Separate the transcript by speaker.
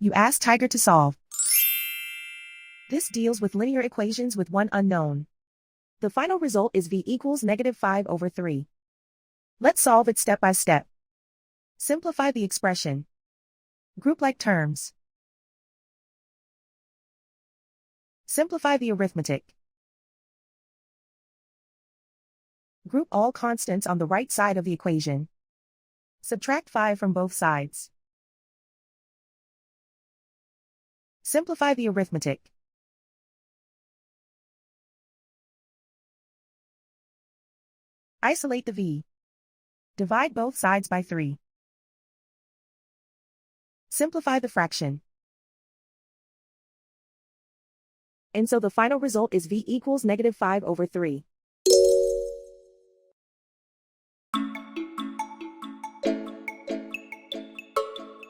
Speaker 1: You ask Tiger to solve. This deals with linear equations with one unknown. The final result is v equals -5/3. Let's solve it step by step. Simplify the expression. Group like terms. Simplify the arithmetic. Group all constants on the right side of the equation. Subtract 5 from both sides. Simplify the arithmetic. Isolate the v. Divide both sides by 3. Simplify the fraction. And so the final result is v equals -5/3.